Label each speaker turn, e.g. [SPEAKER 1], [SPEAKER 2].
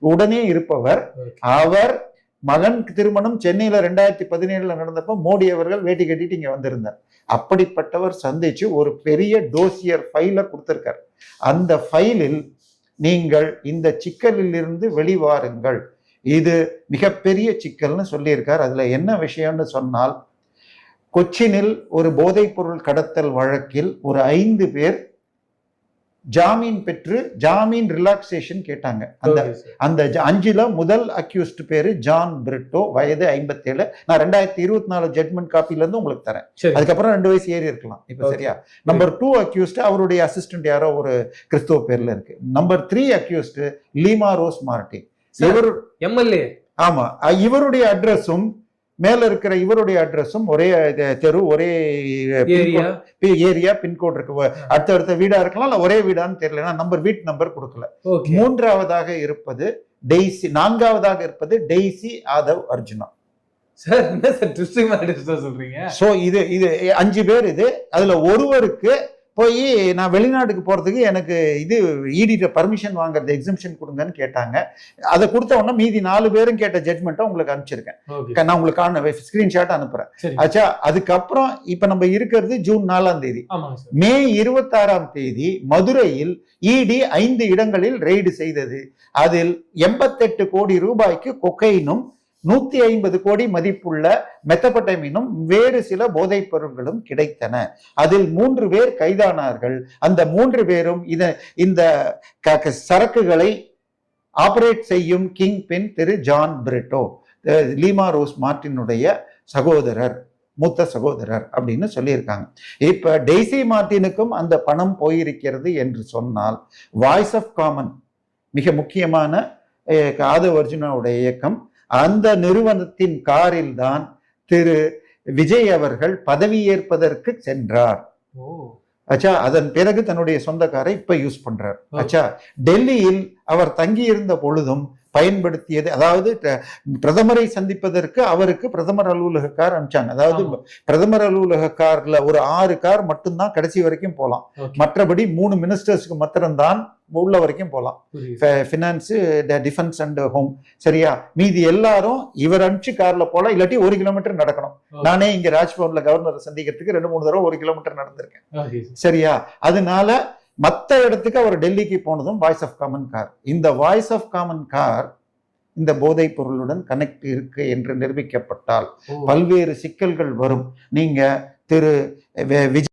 [SPEAKER 1] உடனே இருப்பவர். அவர் மகன் திருமணம் சென்னையில 2017 நடந்தப்ப மோடி அவர்கள் வேட்டி கட்டிட்டு இங்க வந்திருந்தார். அப்படிப்பட்டவர் சந்திச்சு ஒரு பெரிய டோசியர் ஃபைல கொடுத்திருக்கார். அந்த ஃபைலில் நீங்கள் இந்த சிக்கலில் இருந்து வெளிவாருங்கள், இது மிகப்பெரிய சிக்கல்னு சொல்லியிருக்கார். அதுல என்ன விஷயம்னு சொன்னால், கொச்சினில் ஒரு போதைப் பொருள் கடத்தல் வழக்கில் ஒரு 5 பேர் ஜாமீன் பெற்று ஜாமீன் ரிலாக்ஸேஷன் கேட்டாங்க. அந்த 5ல முதல் அக்யூஸ்ட் பேரு ஜான் பிரிட்டோ, வயது 57. நான் 2024 ஜட்மெண்ட் காப்பில இருந்து உங்களுக்கு தரேன். அதுக்கப்புறம் 2 வயசு ஏறி இருக்கலாம் இப்ப. சரியா? நம்பர் 2 அக்யூஸ்ட் அவருடைய அசிஸ்டன்ட் யாரோ ஒரு கிறிஸ்துவ பேர்ல இருக்கு. Number 3 accused Lima rose Martin. இவர் எம்எல்ஏ. ஆமா, இவருடைய அட்ரஸும் மேல இருக்கிற இவருடைய அட்ரஸும் ஒரே தெரு, ஒரே ஏரியா, பின்கோட் இருக்கு. அடுத்த வீடா இருக்கலாம், இல்ல ஒரே வீடான்னு தெரியல. வீட்டு நம்பர் கொடுக்கல. 3ஆவதாக இருப்பது டெய்சி, 4ஆவதாக இருப்பது டெய்சி ஆதவ் அர்ஜுனா.
[SPEAKER 2] சார் என்ன சார் ட்விஸ்டிங் மாதிரி சொல்றீங்க?
[SPEAKER 1] சோ இது 5 பேர். இது அதுல ஒருவருக்கு போய் நான் வெளிநாட்டுக்கு போறதுக்கு எனக்கு இது ஈடிட்ட பர்மிஷன் வாங்குறது எக்ஸம்ஷன் கொடுங்கன்னு கேட்டாங்க. அதை கொடுத்த உடனே மீதி 4 பேரும் கேட்ட ஜட்மெண்ட்டை உங்களுக்கு அனுப்பிச்சிருக்கேன். நான் உங்களுக்கு ஸ்கிரீன்ஷாட் அனுப்புறேன். ஆச்சா? அதுக்கப்புறம் இப்ப நம்ம இருக்கிறது ஜூன் 4ஆம் தேதி. மே 26ஆம் தேதி மதுரையில் இடி 5 இடங்களில் ரெய்டு செய்தது. அதில் 88 கோடி ரூபாய்க்கு கொக்கைனும் 150 கோடி மதிப்புள்ள மெத்தபட்டைமினும் வேறு சில போதைப் பொருட்களும் கிடைத்தன. அதில் 3 பேர் கைதானார்கள். அந்த 3 பேரும் இந்த சரக்குகளை ஆபரேட் செய்யும் கிங் பின் திரு ஜான் பிரிட்டோ, லீமா ரோஸ் மார்டினுடைய சகோதரர், மூத்த சகோதரர் அப்படின்னு சொல்லியிருக்காங்க. இப்ப டெய்சி மார்டினுக்கும் அந்த பணம் போயிருக்கிறது என்று சொன்னால், வாய்ஸ் ஆஃப் காமன் மிக முக்கியமான ஆதவ் அர்ஜுனாவுடைய இயக்கம், அந்த நிறுவனத்தின் காரில் தான் திரு விஜய் அவர்கள் பதவியேற்பதற்கு சென்றார். ஆச்சா? அதன் பிறகு தன்னுடைய சொந்த காரை இப்ப யூஸ் பண்றார். ஆச்சா? டெல்லியில் அவர் தங்கியிருந்த பொழுதும் பயன்படுத்தியது, அதாவது பிரதமரை சந்திப்பதற்கு அவருக்கு பிரதமர் அலுவலக கார் அனுப்பிச்சாங்க. அதாவது பிரதமர் அலுவலக கார்ல ஒரு 6 கார் மட்டும்தான் கடைசி வரைக்கும் போலாம். மற்றபடி 3 மினிஸ்டர்ஸ்க்கு மாத்திரம்தான் உள்ள வரைக்கும் போலாம். Finance, defence and home. சரியா? மீதி எல்லாரும் இவர் அனுப்பிச்சு கார்ல போலாம், இல்லாட்டி 1 கிலோமீட்டர் நடக்கணும். நானே இங்க ராஜ்பவன்ல கவர்னரை சந்திக்கிறதுக்கு 2-3 தடவை 1 கிலோமீட்டர் நடந்திருக்கேன். சரியா? அதனால மற்ற இடத்துக்கு அவர் டெல்லிக்கு போனதும் வாய்ஸ் ஆஃப் காமன் கார். இந்த வாய்ஸ் ஆஃப் காமன் கார் இந்த போதைப் பொருளுடன் கனெக்ட் இருக்கு என்று நிரூபிக்கப்பட்டால் பல்வேறு சிக்கல்கள் வரும். நீங்க திரு விஜய்